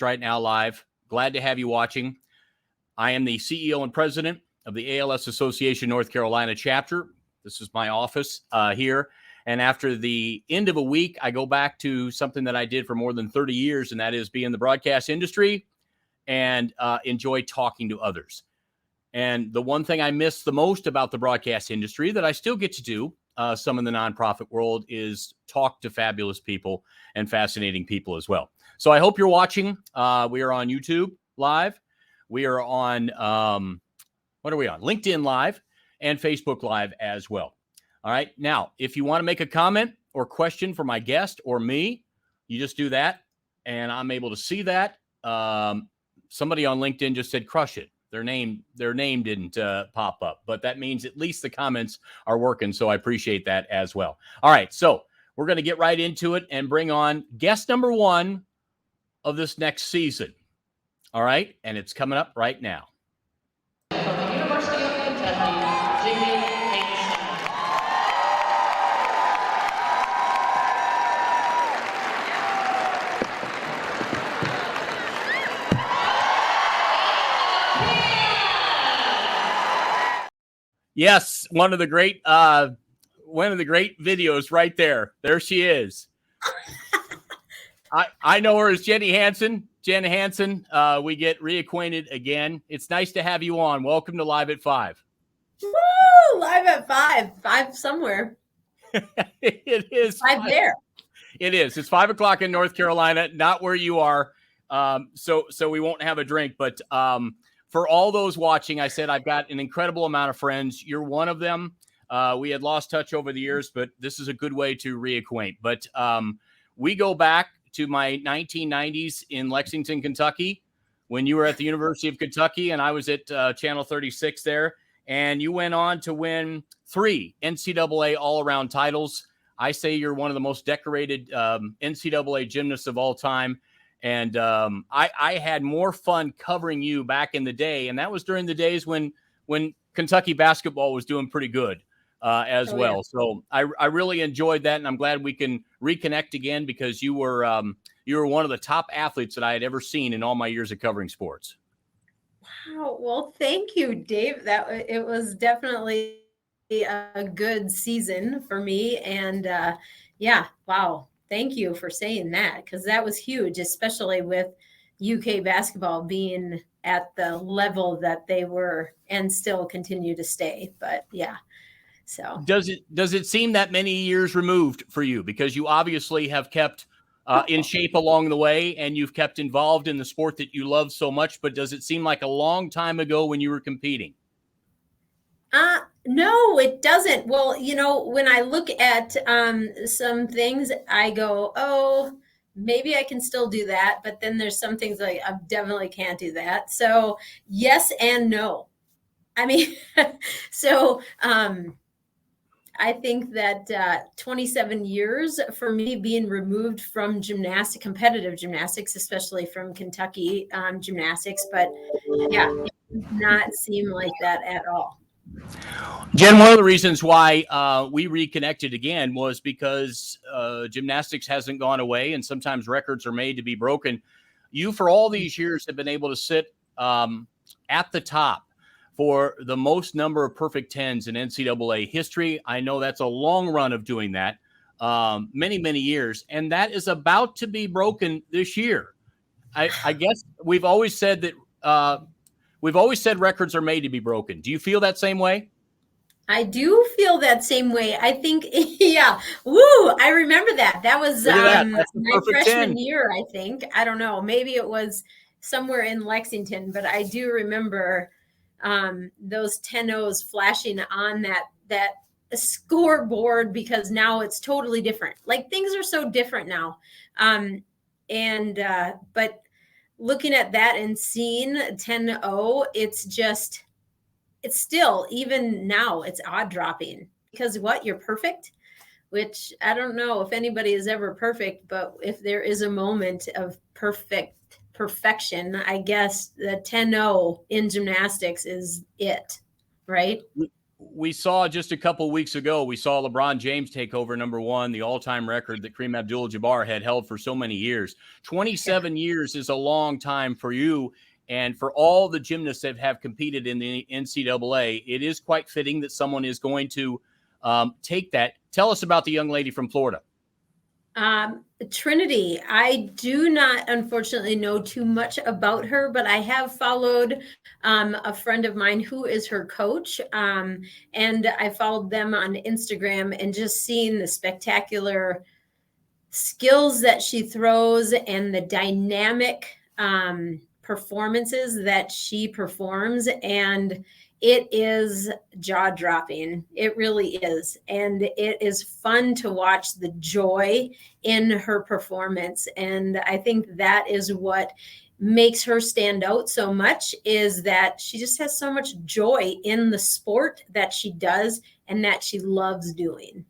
right now live. Glad to have you watching. I am the CEO and president of the ALS Association North Carolina chapter. This is my office here. And after the end of a week, I go back to something that I did for more than 30 years, and that is be in the broadcast industry and enjoy talking to others. And the one thing I miss the most about the broadcast industry that I still get to do, some in the nonprofit world, is talk to fabulous people and fascinating people as well. So I hope you're watching. We are on YouTube Live. We are on, what are we on? LinkedIn Live and Facebook Live as well. All right. Now, if you want to make a comment or question for my guest or me, you just do that, and I'm able to see that. Somebody on LinkedIn just said, crush it. Their name didn't pop up, but that means at least the comments are working, so I appreciate that as well. All right, so we're going to get right into it and bring on guest number one of this next season. All right, and it's coming up right now. From the University of Kentucky, Jenny Hansen. Yes, one of the great videos right there. There she is. I know her as Jenny Hansen. Jenny Hansen, we get reacquainted again. It's nice to have you on. Welcome to Live at 5. Woo! Live at 5. 5 somewhere. It is 5 there. It is. It's 5 o'clock in North Carolina, not where you are. So we won't have a drink, but for all those watching, I said I've got an incredible amount of friends. You're one of them. We had lost touch over the years, but this is a good way to reacquaint. But we go back to my 1990s in Lexington, Kentucky, when you were at the University of Kentucky and I was at Channel 36 there. And you went on to win 3 NCAA all-around titles. I say you're one of the most decorated NCAA gymnasts of all time. And I had more fun covering you back in the day. And that was during the days when Kentucky basketball was doing pretty good as well. Yeah. So I really enjoyed that. And I'm glad we can reconnect again because you were one of the top athletes that I had ever seen in all my years of covering sports. Wow. Well, thank you, Dave. It was definitely a good season for me. And yeah, wow. Thank you for saying that, because that was huge, especially with UK basketball being at the level that they were and still continue to stay. But yeah, so does it seem that many years removed for you? Because you obviously have kept in shape along the way and you've kept involved in the sport that you love so much. But does it seem like a long time ago when you were competing? No, it doesn't. Well, when I look at some things, I go, oh, maybe I can still do that. But then there's some things like I definitely can't do that. So yes and no. I mean, so I think that 27 years for me being removed from competitive gymnastics, especially from Kentucky gymnastics. But yeah, it does not seem like that at all. Jen, one of the reasons why we reconnected again was because gymnastics hasn't gone away and sometimes records are made to be broken. You, for all these years, have been able to sit at the top for the most number of perfect 10s in NCAA history. I know that's a long run of doing that, many, many years, and that is about to be broken this year. I guess we've always said that records are made to be broken. Do you feel that same way? I do feel that same way. I think, yeah. Woo! I remember that. That was my freshman year, I think. I don't know. Maybe it was somewhere in Lexington, but I do remember those 10-0s flashing on that scoreboard, because now it's totally different. Like, things are so different now. But looking at that and seeing 10-0, it's still, even now, it's odd dropping, because you're perfect, which I don't know if anybody is ever perfect, but if there is a moment of perfection, I guess the 10-0 in gymnastics is it, right? we saw just a couple weeks ago, we saw LeBron James take over #1, the all-time record that Kareem Abdul-Jabbar had held for so many years. 27 years is a long time for you. And for all the gymnasts that have competed in the NCAA, it is quite fitting that someone is going to take that. Tell us about the young lady from Florida. Trinity. I do not, unfortunately, know too much about her, but I have followed a friend of mine who is her coach, and I followed them on Instagram, and just seeing the spectacular skills that she throws and the dynamic performances that she performs, and it is jaw-dropping. It really is. And it is fun to watch the joy in her performance. And I think that is what makes her stand out so much, is that she just has so much joy in the sport that she does and that she loves doing.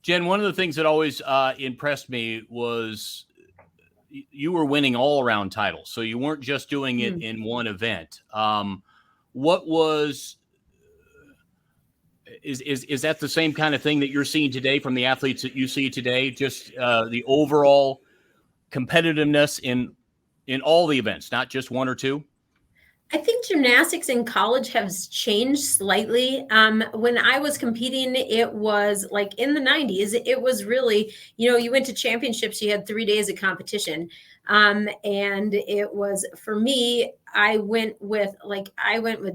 Jen, one of the things that always impressed me was you were winning all around titles. So you weren't just doing it in one event. What was, is that the same kind of thing that you're seeing today from the athletes that you see today? Just the overall competitiveness in all the events, not just one or two? I think gymnastics in college has changed slightly. When I was competing, it was like in the 90s, it was really, you went to championships, you had 3 days of competition. And it was, for me, I went with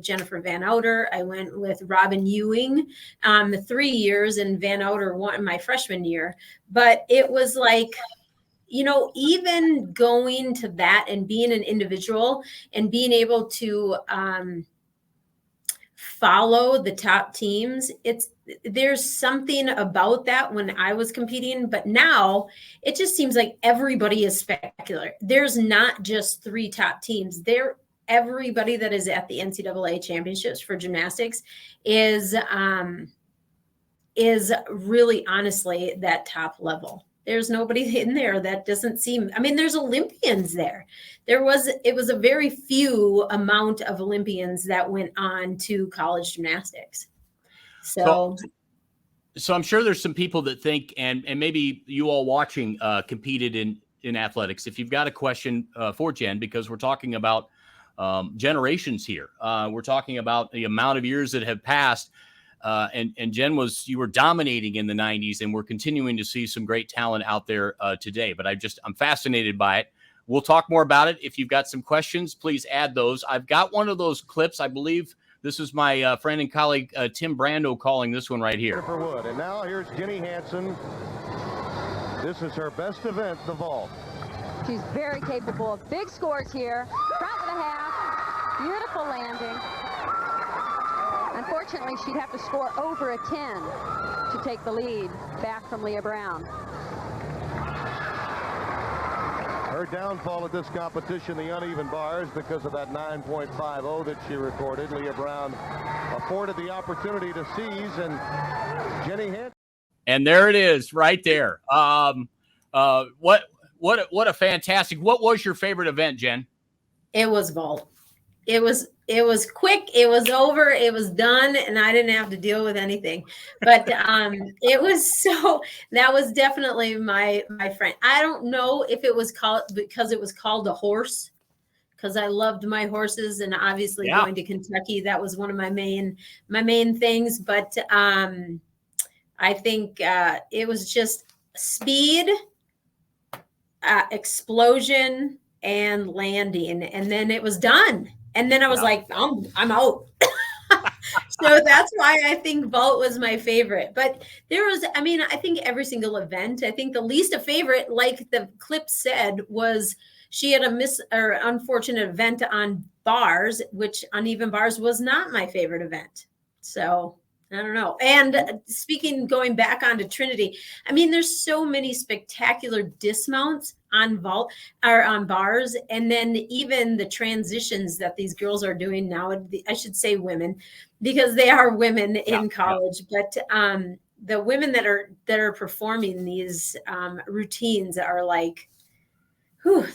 Jennifer Van Outer. I went with Robin Ewing, 3 years, and Van Outer won my freshman year. But it was like, even going to that and being an individual and being able to follow the top teams, there's something about that when I was competing, but now it just seems like everybody is spectacular. There's not just 3 top teams. Everybody that is at the NCAA championships for gymnastics is really, honestly, that top level. There's nobody in there that doesn't seem, there's Olympians there. It was a very few amount of Olympians that went on to college gymnastics. So I'm sure there's some people that think, and maybe you all watching competed in athletics. If you've got a question for Jen, because we're talking about generations here. We're talking about the amount of years that have passed. And Jen, you were dominating in the 90s, and we're continuing to see some great talent out there today. But I'm fascinated by it. We'll talk more about it. If you've got some questions, please add those. I've got one of those clips. I believe this is my friend and colleague, Tim Brando, calling this one right here. Wood. And now here's Jenny Hansen. This is her best event, the vault. She's very capable of big scores here. Front and a half. Beautiful landing. Unfortunately, she'd have to score over a 10 to take the lead back from Leah Brown. Her downfall at this competition, the uneven bars, because of that 9.50 that she recorded. Leah Brown afforded the opportunity to seize, and Jenny Hansen. And there it is, right there. What a fantastic! What was your favorite event, Jen? It was vault. It was quick. It was over. It was done, and I didn't have to deal with anything. But that was definitely my friend. I don't know if it was called because it was called a horse, because I loved my horses, and obviously going to Kentucky, that was one of my main things. But I think it was just speed, explosion, and landing, and then it was done. And then I was like, I'm out. So that's why I think vault was my favorite. But I think every single event, I think the least a favorite, like the clip said, was she had a unfortunate event on bars, which uneven bars was not my favorite event. So I don't know. And going back onto Trinity, there's so many spectacular dismounts on vault or on bars. And then even the transitions that these girls are doing now, I should say women, because they are women in college, but the women that are performing these routines are like,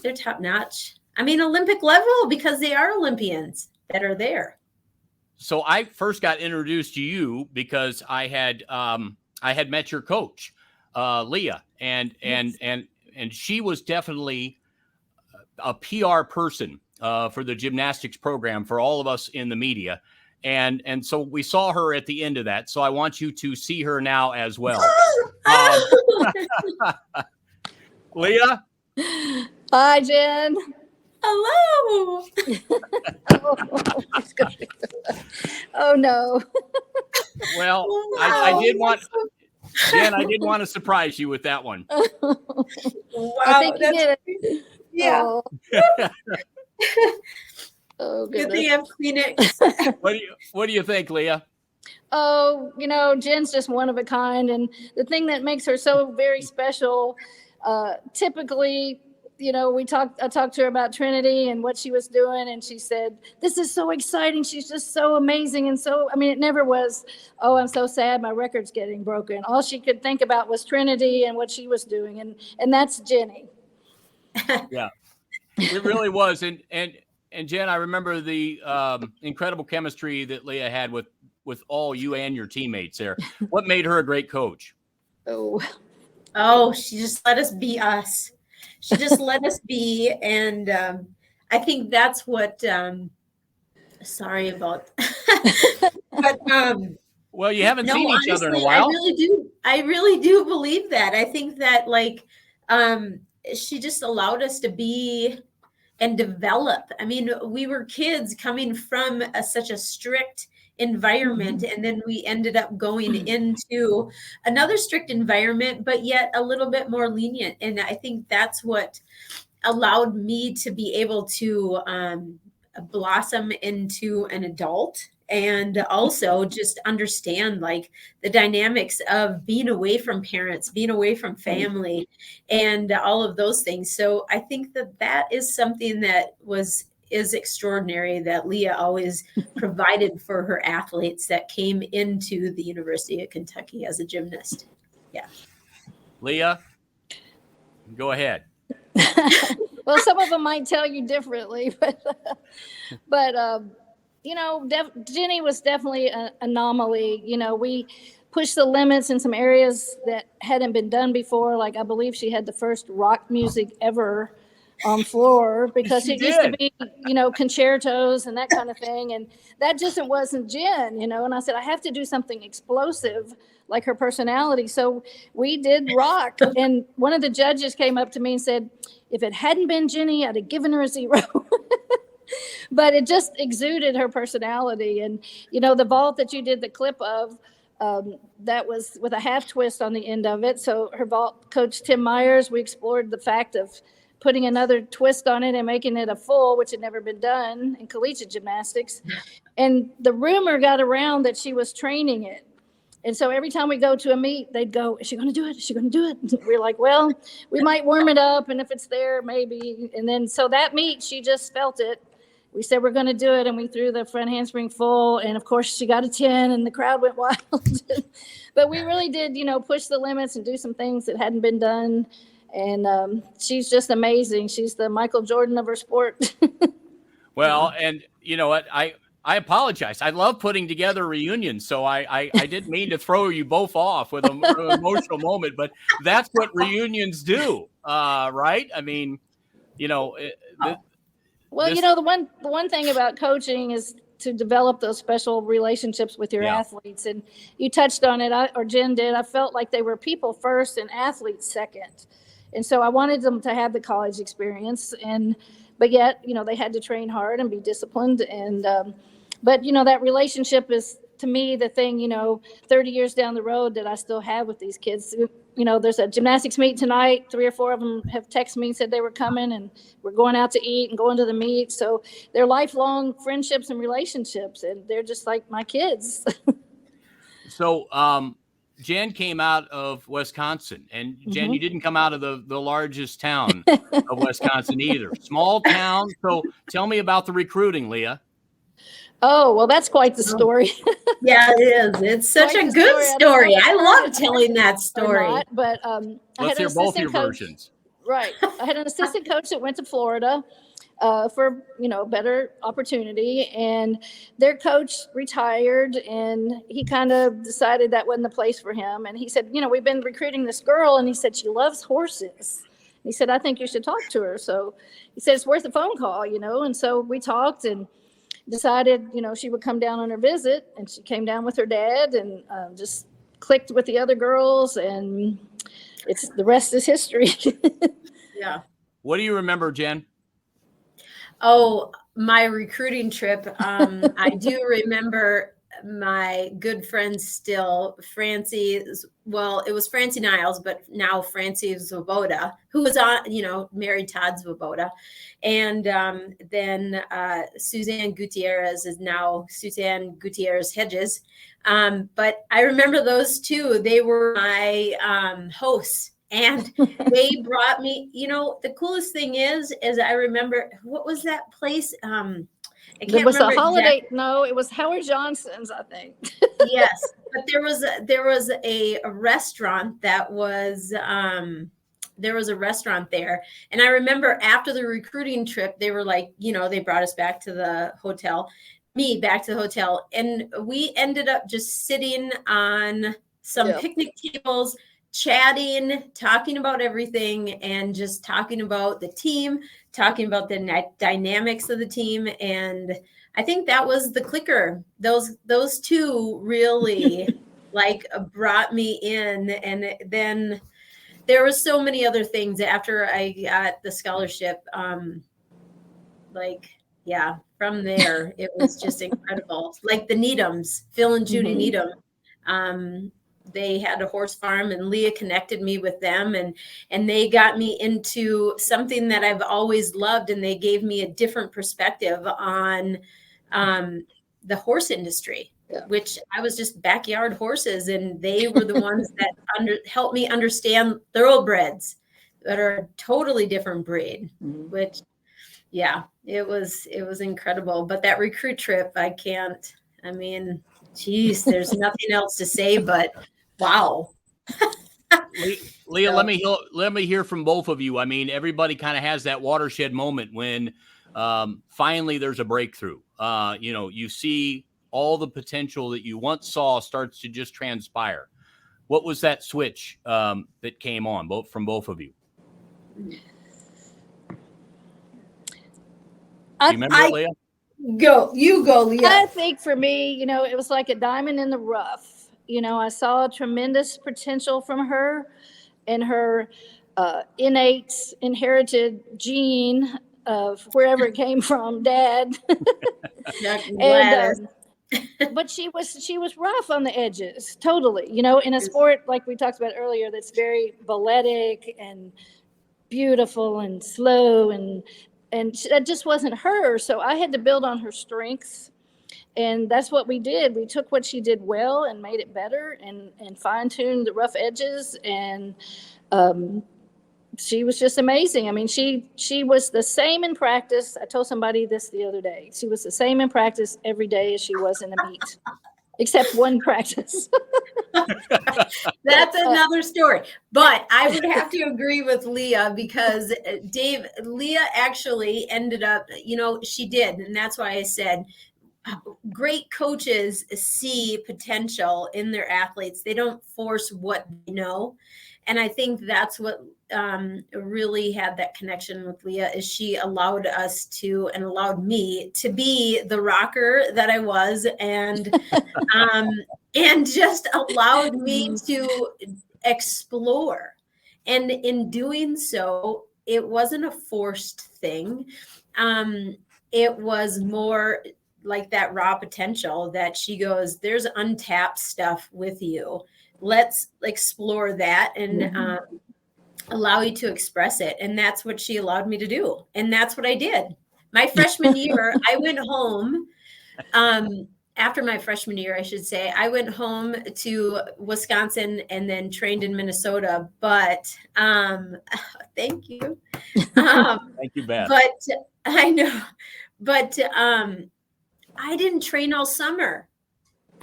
they're top notch. Olympic level, because they are Olympians that are there. So I first got introduced to you because I had met your coach, Leah, and she was definitely a PR person for the gymnastics program for all of us in the media. And so we saw her at the end of that. So I want you to see her now as well. Leah? Hi, Jen. Hello. Oh, no. Well, Wow. I did want, Jen, I did want to surprise you with that one. Wow, I think you did it. Yeah. Oh, oh Good thing goodness. I have Kleenex. What do you think, Leah? Oh, Jen's just one of a kind. And the thing that makes her so very special, typically, I talked to her about Trinity and what she was doing. And she said, this is so exciting. She's just so amazing. And so, it never was, oh, I'm so sad my record's getting broken. All she could think about was Trinity and what she was doing. And that's Jenny. Yeah, it really was. And Jen, I remember the incredible chemistry that Leah had with all you and your teammates there. What made her a great coach? Oh, she just let us be us. She just let us be. And I think that's what, sorry about, but well, you haven't seen each other in a honestly, while. I really do believe that. I think that she just allowed us to be and develop. We were kids coming from such a strict environment, and then we ended up going into another strict environment, but yet a little bit more lenient. And I think that's what allowed me to be able to blossom into an adult, and also just understand the dynamics of being away from parents, being away from family, and all of those things. So I think that is something that is extraordinary, that Leah always provided for her athletes that came into the University of Kentucky as a gymnast. Yeah. Leah, go ahead. Well, some of them might tell you differently, but Jenny was definitely an anomaly. We pushed the limits in some areas that hadn't been done before. Like, I believe she had the first rock music ever on floor, because it used to be, concertos and that kind of thing. And that just wasn't Jen, and I said, I have to do something explosive like her personality. So we did rock. And one of the judges came up to me and said, if it hadn't been Jenny, I'd have given her a 0. But it just exuded her personality. And, the vault that you did the clip of, that was with a half twist on the end of it. So her vault coach, Tim Myers, we explored the fact of putting another twist on it and making it a full, which had never been done in collegiate gymnastics. And the rumor got around that she was training it. And so every time we go to a meet, they'd go, is she going to do it? Is she going to do it? We're like, well, we might warm it up. And if it's there, maybe. And then so that meet, she just felt it. We said, we're going to do it. And we threw the front handspring full. And of course, she got a 10 and the crowd went wild. But we really did, push the limits and do some things that hadn't been done. And she's just amazing. She's the Michael Jordan of her sport. Well, and you know what? I apologize. I love putting together reunions, so I didn't mean to throw you both off with an emotional moment, but that's what reunions do, right? Well, the one thing about coaching is to develop those special relationships with your athletes. And you touched on it, or Jen did. I felt like they were people first and athletes second. And so I wanted them to have the college experience, but yet, they had to train hard and be disciplined. And, but that relationship is, to me, the thing, 30 years down the road that I still have with these kids. There's a gymnastics meet tonight. 3 or 4 of them have texted me and said they were coming, and we're going out to eat and going to the meet. So they're lifelong friendships and relationships, and they're just like my kids. So, Jen came out of Wisconsin, and Jen, you didn't come out of the largest town of Wisconsin either. Small town. So tell me about the recruiting, Leah. Oh, well, that's quite the story. Yeah, it is. It's such a good story. I love telling that story. But let's hear both your versions. Right. I had an assistant coach that went to Florida. for, better opportunity. And their coach retired, and he kind of decided that wasn't the place for him. And he said, we've been recruiting this girl, and he said, she loves horses. He said, I think you should talk to her. So he said, it's worth a phone call, and so we talked and decided, she would come down on her visit, and she came down with her dad and just clicked with the other girls, and the rest is history. Yeah. What do you remember, Jen? Oh, my recruiting trip. I do remember my good friend still, Francie. Well, it was Francie Niles, but now Francie Svoboda, who was on, married Todd Svoboda. And then Suzanne Gutierrez is now Suzanne Gutierrez Hedges. But I remember those two. They were my hosts. And they brought me, the coolest thing is I remember, what was that place? I can't It was remember a holiday. exactly. No, it was Howard Johnson's, I think. Yes, but there was a restaurant that was, there was a restaurant there. And I remember after the recruiting trip, they were like, they brought us back to the hotel, back to the hotel. And we ended up just sitting on some picnic tables, chatting, talking about everything, and just talking about the team, talking about the dynamics of the team. And I think that was the clicker. Those two really brought me in. And then there was so many other things after I got the scholarship. From there, it was just incredible. Like the Needhams, Phil and Judy Needham. They had a horse farm, and Leah connected me with them, and they got me into something that I've always loved, and they gave me a different perspective on the horse industry, which I was just backyard horses, and they were the ones that helped me understand thoroughbreds that are a totally different breed, which, it was incredible. But that recruit trip, geez, there's nothing else to say, but wow. Leah, let me hear from both of you. I mean, everybody kind of has that watershed moment when finally there's a breakthrough. You see all the potential that you once saw starts to just transpire. What was that switch that came on from both of you? Do you remember, Leah? You go, Leah. I think for me, it was like a diamond in the rough. I saw tremendous potential from her and her innate inherited gene of wherever it came from, Dad. And but she was rough on the edges, totally. In a sport like we talked about earlier, that's very balletic and beautiful and slow, and that just wasn't her. So I had to build on her strengths. And that's what we did. We took what she did well and made it better, and fine-tuned the rough edges. And she was just amazing. I mean, she was the same in practice. I told somebody this the other day. She was the same in practice every day as she was in the meet, except one practice. That's another story. But I would have to agree with Leah, because Leah actually ended up, she did. And that's why I said, great coaches see potential in their athletes. They don't force what they know. And I think that's what really had that connection with Leah, is she allowed us to, and allowed me to be the rocker that I was, and just allowed me to explore. And in doing so, it wasn't a forced thing. It was more like that raw potential that she goes, there's untapped stuff with you. Let's explore that and allow you to express it. And that's what she allowed me to do. And that's what I did. My freshman year, I went home. After my freshman year, I should say, I went home to Wisconsin and then trained in Minnesota. But thank you. Thank you, Beth. But I know. But I didn't train all summer.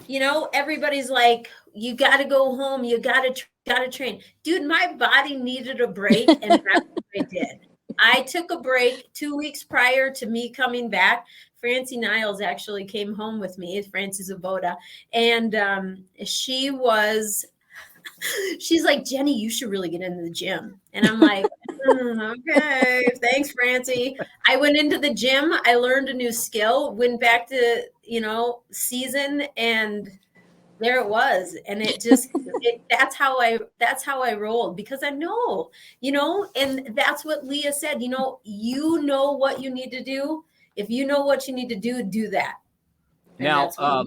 Everybody's like, you got to go home. You got to train. Dude, my body needed a break, and that's what I did. I took a break 2 weeks prior to me coming back. Francie Niles actually came home with me, Francie Zaboda, and she's like, Jenny, you should really get into the gym. And I'm like, okay, thanks, Francie. I went into the gym. I learned a new skill, went back to, season, and there it was. And it just, that's how I rolled, because I know, and that's what Leah said, you know what you need to do. If you know what you need to do, do that. And Now,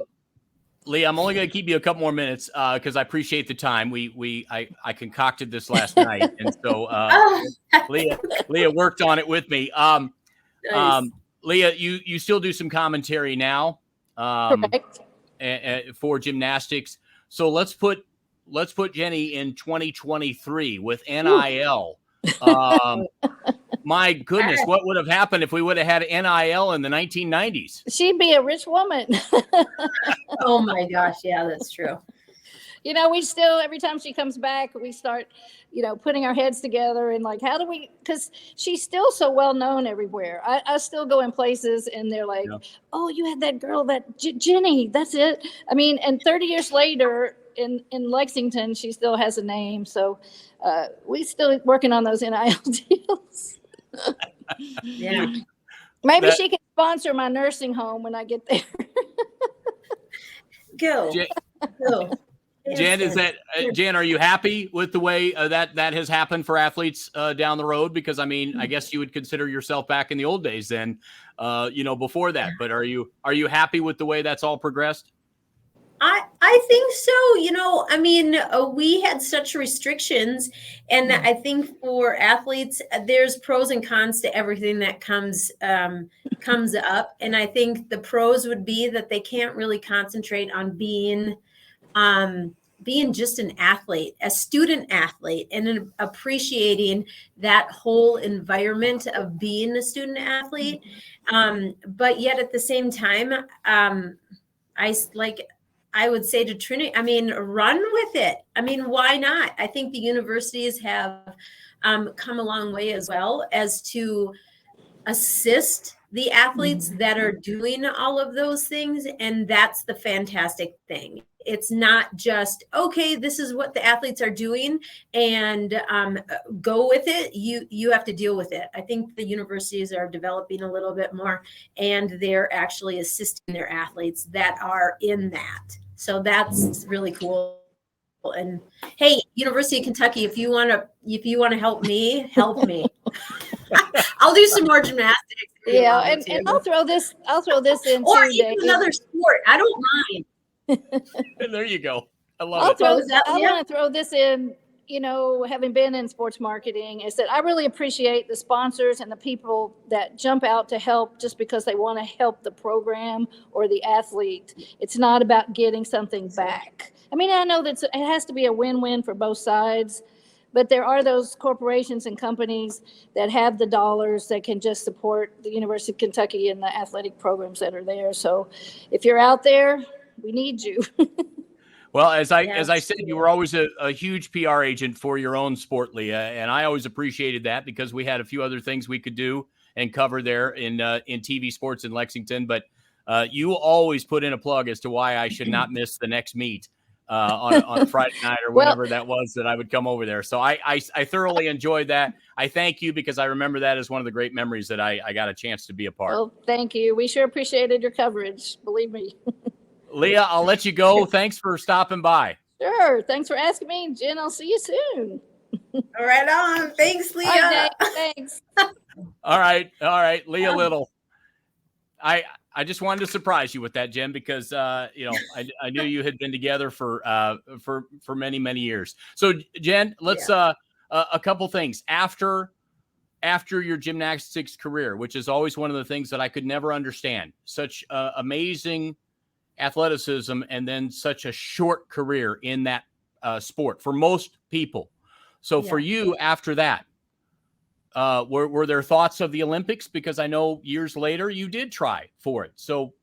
Leah, I'm only going to keep you a couple more minutes because I appreciate the time. I concocted this last night, and so Leah worked on it with me. Nice. Leah, you still do some commentary now, Correct. for gymnastics. So let's put Jenny in 2023 with NIL. My goodness, what would have happened if we would have had NIL in the 1990s? She'd be a rich woman. Oh my gosh. Yeah, that's true. We still, every time she comes back, we start, putting our heads together and like, how do we, because she's still so well known everywhere. I still go in places and they're like, oh, you had that girl, that Jenny, that's it. I mean, and 30 years later in Lexington, she still has a name. So we still working on those NIL deals. Yeah. Maybe she can sponsor my nursing home when I get there. Go. Jen, Jen, are you happy with the way that has happened for athletes down the road? Because I mean, I guess you would consider yourself back in the old days then, before that. But are you happy with the way that's all progressed? I think so. I mean, we had such restrictions, and I think for athletes, there's pros and cons to everything that comes up. And I think the pros would be that they can't really concentrate on being just an athlete, a student athlete, and appreciating that whole environment of being a student athlete. But yet at the same time, I would say to Trinity, I mean, run with it. I mean, why not? I think the universities have come a long way as well as to assist the athletes that are doing all of those things. And that's the fantastic thing. It's not just, okay, this is what the athletes are doing and go with it. You have to deal with it. I think the universities are developing a little bit more, and they're actually assisting their athletes that are in that. So that's really cool. And hey, University of Kentucky, if you want to help me, help me. I'll do some more gymnastics. Yeah, and I'll throw this in or too, even another sport. I don't mind. There you go. I love it. I want to throw this in, having been in sports marketing, is that I really appreciate the sponsors and the people that jump out to help just because they want to help the program or the athlete. It's not about getting something back. I mean, I know that it has to be a win-win for both sides, but there are those corporations and companies that have the dollars that can just support the University of Kentucky and the athletic programs that are there. So if you're out there, we need you. Well, as I said, you were always a huge PR agent for your own sport, Leah, and I always appreciated that because we had a few other things we could do and cover there in TV sports in Lexington. But you always put in a plug as to why I should not miss the next meet on a Friday night or whatever that was that I would come over there. So I thoroughly enjoyed that. I thank you because I remember that as one of the great memories that I got a chance to be a part. Well, thank you. We sure appreciated your coverage. Believe me. Leah, I'll let you go. Thanks for stopping by. Sure. Thanks for asking me, Jen. I'll see you soon. All right on. Thanks, Leah. Right, thanks. All right. Leah Little. I just wanted to surprise you with that, Jen, because I knew you had been together for many, many years. So Jen, let's a couple things after your gymnastics career, which is always one of the things that I could never understand. Such amazing athleticism and then such a short career in that sport for most people. So for you after that, were there thoughts of the Olympics? Because I know years later you did try for it. So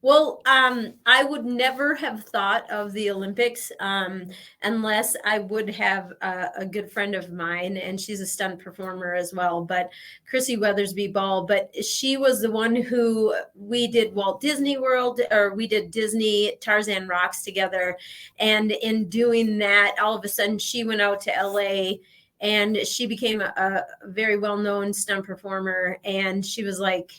Well, I would never have thought of the Olympics unless I would have a good friend of mine, and she's a stunt performer as well, but Chrissy Weathersby Ball. But she was the one who we did Walt Disney World, or we did Disney Tarzan Rocks together. And in doing that, all of a sudden she went out to LA and she became a very well-known stunt performer. And she was like,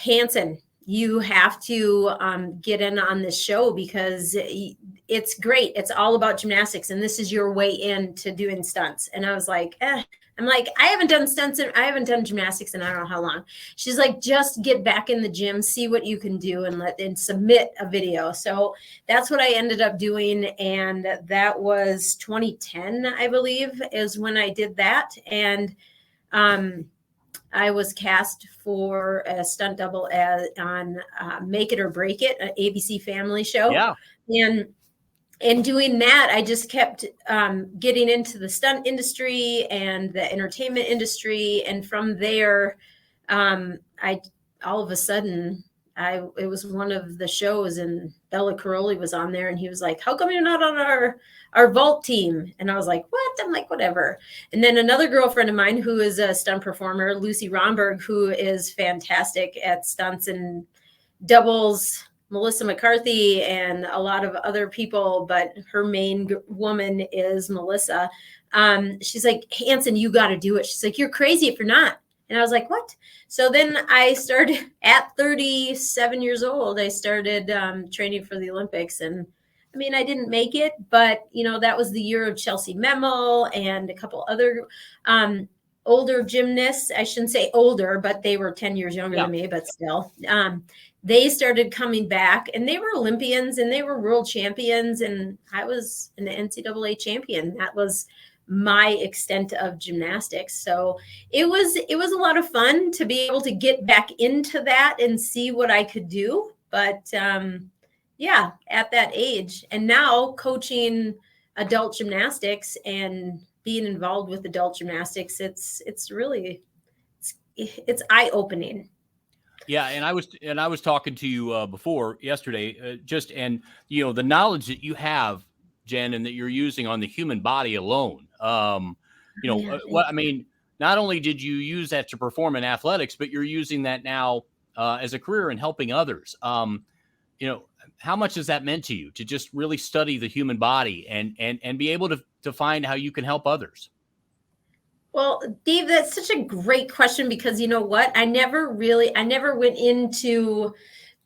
Hansen, you have to get in on this show because it's great. It's all about gymnastics, and this is your way into doing stunts. And I was like, I'm like, I haven't done stunts and I haven't done gymnastics in I don't know how long. She's like, just get back in the gym, see what you can do, and submit a video. So that's what I ended up doing, and that was 2010, I believe, is when I did that. And I was cast for a stunt double on Make It or Break It, an ABC Family show. Yeah. And doing that, I just kept getting into the stunt industry and the entertainment industry. And from there, I all of a sudden, it was one of the shows, and Bella Caroli was on there, and he was like, "How come you're not on our vault team?" And I was like, "What?" I'm like, "Whatever." And then another girlfriend of mine who is a stunt performer, Lucy Romberg, who is fantastic at stunts and doubles, Melissa McCarthy and a lot of other people, but her main woman is Melissa. She's like, "Hansen, you got to do it." She's like, "You're crazy if you're not." And I was like, "What?" So then I started at 37 years old. I started training for the Olympics. And I mean, I didn't make it, but that was the year of Chelsea Memel and a couple other older gymnasts. I shouldn't say older, but they were 10 years younger than me, but still. They started coming back, and they were Olympians and they were world champions. And I was an NCAA champion. That was my extent of gymnastics. So it was a lot of fun to be able to get back into that and see what I could do. But yeah, at that age, and now coaching adult gymnastics and being involved with adult gymnastics, it's really eye-opening. Yeah, and I was talking to you before yesterday, and the knowledge that you have, Jen, and that you're using on the human body alone. I mean, not only did you use that to perform in athletics, but you're using that now as a career and helping others. How much has that meant to you to just really study the human body and be able to find how you can help others? Well, Dave, that's such a great question, because you know what? I never went into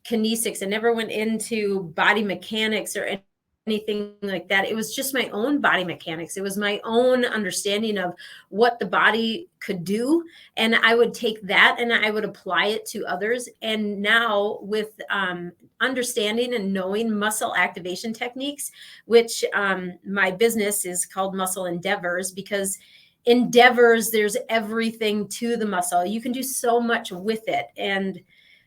kinesics. I never went into body mechanics or anything like that. It was just my own body mechanics. It was my own understanding of what the body could do. And I would take that and I would apply it to others. And now with understanding and knowing muscle activation techniques, which my business is called Muscle Endeavors, because Endeavors, there's everything to the muscle. You can do so much with it. And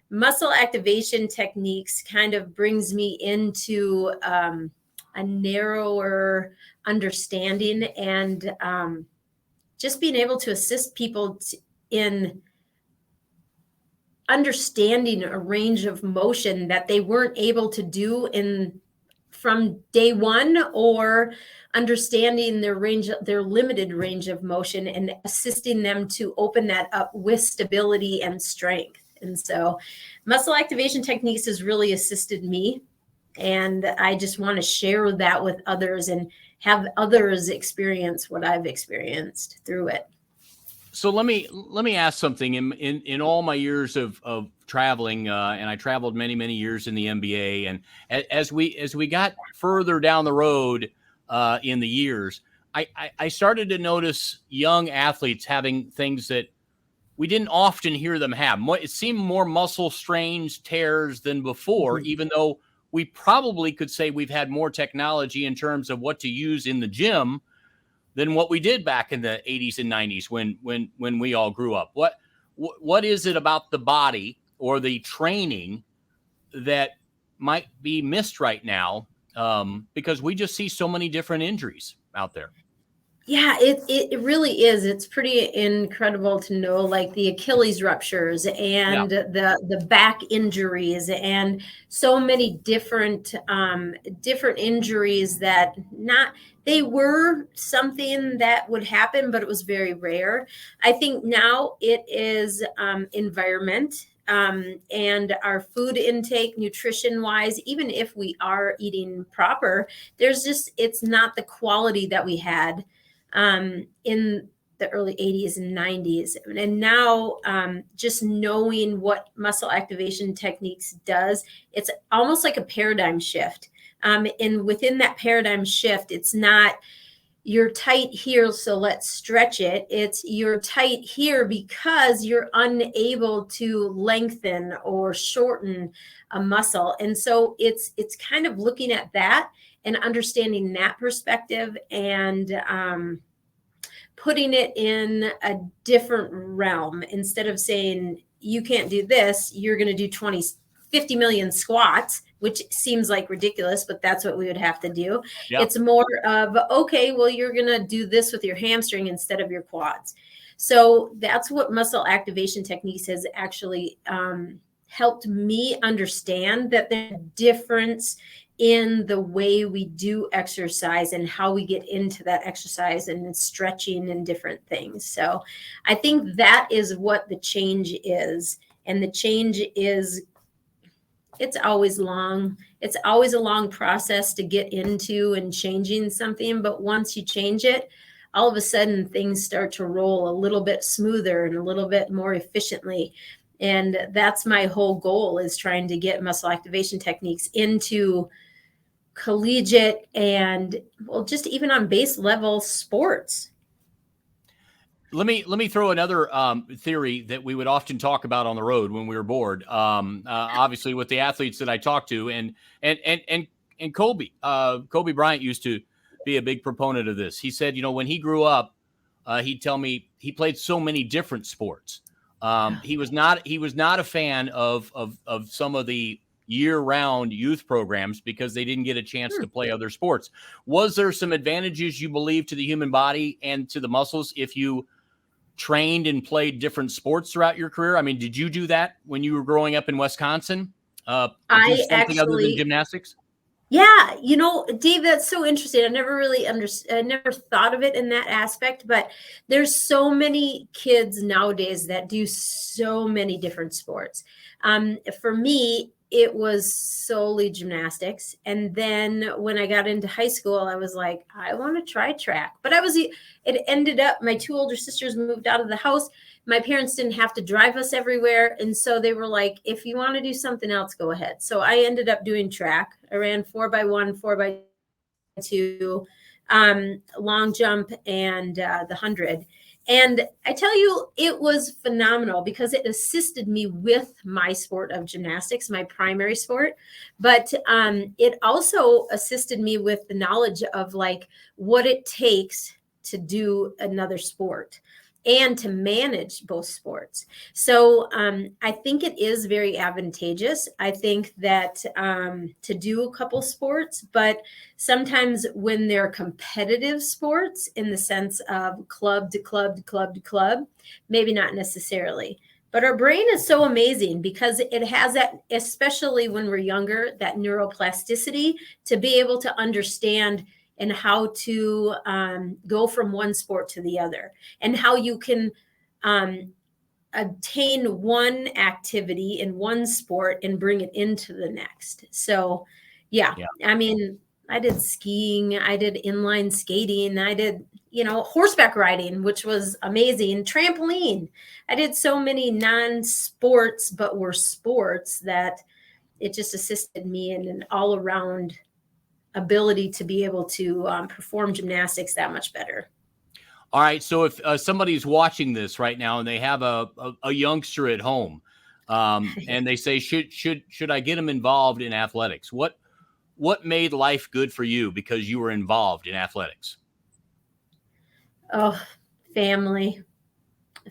muscle activation techniques kind of brings me into a narrower understanding, and just being able to assist people in understanding a range of motion that they weren't able to do from day one, or understanding their limited range of motion, and assisting them to open that up with stability and strength. And so muscle activation techniques has really assisted me. And I just want to share that with others and have others experience what I've experienced through it. So let me ask something. In all my years of traveling, and I traveled many years in the NBA, and as we got further down the road in the years, I started to notice young athletes having things that we didn't often hear them have. It seemed more muscle strains, tears than before, even though we probably could say we've had more technology in terms of what to use in the gym than what we did back in the 80s and 90s when we all grew up. What is it about the body or the training that might be missed right now? Because we just see so many different injuries out there. Yeah, it really is. It's pretty incredible to know, like the Achilles ruptures Yeah. and the back injuries and so many different injuries that they were something that would happen, but it was very rare. I think now it is environment and our food intake, nutrition wise. Even if we are eating proper, it's not the quality that we had in the early 80s and 90s. And now just knowing what muscle activation techniques does, it's almost like a paradigm shift. And within that paradigm shift, it's not you're tight here, so let's stretch it. It's you're tight here because you're unable to lengthen or shorten a muscle. And so it's kind of looking at that and understanding that perspective and putting it in a different realm. Instead of saying you can't do this, you're going to do 50 million squats, which seems like ridiculous, but that's what we would have to do. Yeah. It's more of, okay, well, you're going to do this with your hamstring instead of your quads. So that's what muscle activation techniques has actually helped me understand, that there's a difference in the way we do exercise and how we get into that exercise and stretching and different things. So I think that is what the change is. And the change is, it's always long. It's always a long process to get into and changing something. But once you change it, all of a sudden things start to roll a little bit smoother and a little bit more efficiently. And that's my whole goal, is trying to get muscle activation techniques into collegiate and, well, just even on base level sports. Let me throw another theory that we would often talk about on the road when we were bored. Obviously, with the athletes that I talked to, and Kobe Bryant used to be a big proponent of this. He said, when he grew up, he'd tell me he played so many different sports. He was not a fan of some of the year-round youth programs because they didn't get a chance to play other sports. Was there some advantages, you believe, to the human body and to the muscles if you trained and played different sports throughout your career? I mean, did you do that when you were growing up in Wisconsin? I do something actually, other than gymnastics? Yeah, Dave, that's so interesting. I never really I never thought of it in that aspect, but there's so many kids nowadays that do so many different sports. For me, it was solely gymnastics. And then when I got into high school, I was like, I want to try track. But it ended up, my two older sisters moved out of the house. My parents didn't have to drive us everywhere. And so they were like, if you want to do something else, go ahead. So I ended up doing track. I ran 4x1, 4x2, long jump, and the 100. And I tell you, it was phenomenal because it assisted me with my sport of gymnastics, my primary sport. But it also assisted me with the knowledge of like what it takes to do another sport and to manage both sports. So I think it is very advantageous. I think that to do a couple sports, but sometimes when they're competitive sports in the sense of club to club to club to club, maybe not necessarily. But our brain is so amazing because it has that, especially when we're younger, that neuroplasticity to be able to understand and how to go from one sport to the other, and how you can obtain one activity in one sport and bring it into the next. So, yeah. I mean, I did skiing, I did inline skating, I did, horseback riding, which was amazing, trampoline. I did so many non-sports, but were sports that it just assisted me in an all-around ability to be able to perform gymnastics that much better. All right. So if somebody's watching this right now and they have a youngster at home and they say, should I get them involved in athletics? What made life good for you because you were involved in athletics? Oh, family.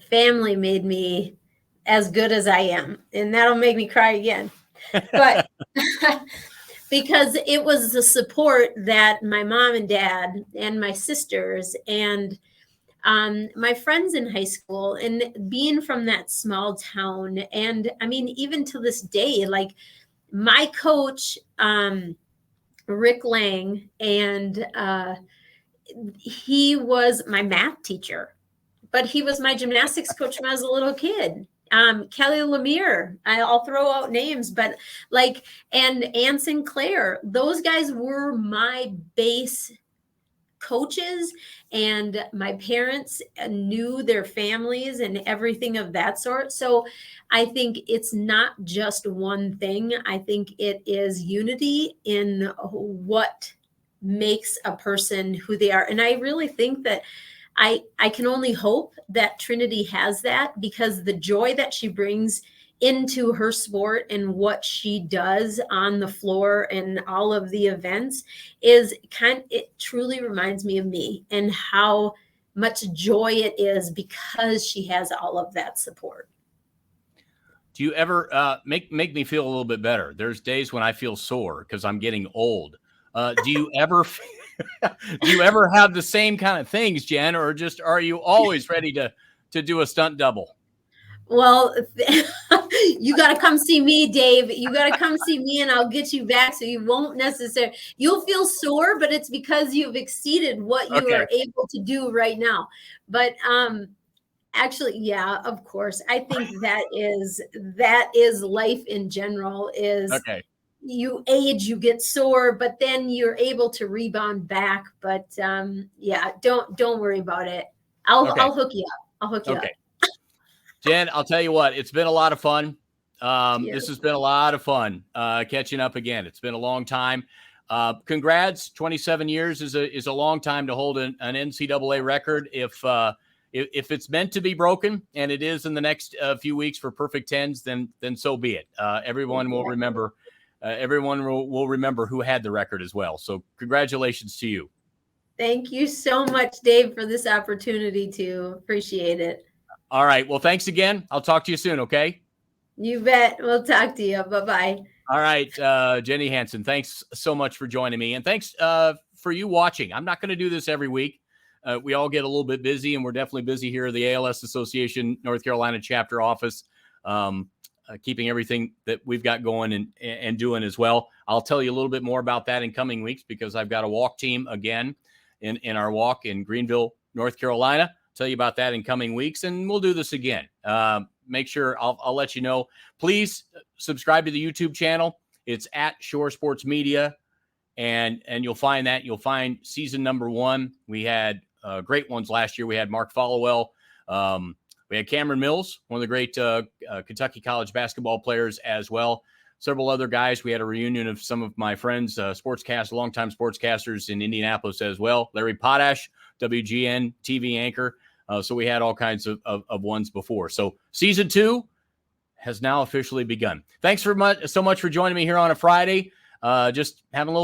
Family made me as good as I am. And that'll make me cry again. But because it was the support that my mom and dad and my sisters and my friends in high school, and being from that small town. And I mean, even to this day, like my coach, Rick Lang, and he was my math teacher, but he was my gymnastics coach when I was a little kid. Kelly Lemire, I'll throw out names, but like, and Ann Sinclair, those guys were my base coaches, and my parents knew their families and everything of that sort. So I think it's not just one thing. I think it is unity in what makes a person who they are. And I really think that I can only hope that Trinity has that, because the joy that she brings into her sport and what she does on the floor and all of the events is it truly reminds me of me and how much joy it is because she has all of that support. Do you ever make me feel a little bit better? There's days when I feel sore because I'm getting old. Do you ever have the same kind of things, Jen, or just are you always ready to do a stunt double? Well, you got to come see me, Dave. You got to come see me and I'll get you back. So you won't necessarily, you'll feel sore, but it's because you've exceeded what you are able to do right now. But actually, yeah, of course. I think that is life in general is you age, you get sore, but then you're able to rebound back. But yeah, don't worry about it. I'll hook you up. I'll hook you up. Jen, I'll tell you what, it's been a lot of fun. This has been a lot of fun catching up again. It's been a long time. Congrats. 27 years is a long time to hold an NCAA record. If it's meant to be broken, and it is in the next few weeks for perfect tens, then so be it. Everyone will remember. Everyone will remember who had the record as well. So congratulations to you. Thank you so much, Dave, for this opportunity to appreciate it. All right. Well, thanks again. I'll talk to you soon. Okay. You bet. We'll talk to you. Bye-bye. All right. Jenny Hansen, thanks so much for joining me. And thanks for you watching. I'm not going to do this every week. We all get a little bit busy, and we're definitely busy here at the ALS Association North Carolina chapter office, keeping everything that we've got going and doing as well. I'll tell you a little bit more about that in coming weeks, because I've got a walk team again in our walk in Greenville, North Carolina. Tell you about that in coming weeks, and we'll do this again. Make sure I'll let you know. Please subscribe to the YouTube channel. It's at Shore Sports Media, and you'll find that. You'll find season number 1. We had great ones last year. We had Mark Followell. We had Cameron Mills, one of the great Kentucky college basketball players as well. Several other guys. We had a reunion of some of my friends, longtime sportscasters in Indianapolis as well. Larry Potash, WGN TV anchor. So we had all kinds of ones before. So season 2 has now officially begun. Thanks so much for joining me here on a Friday. Just having a little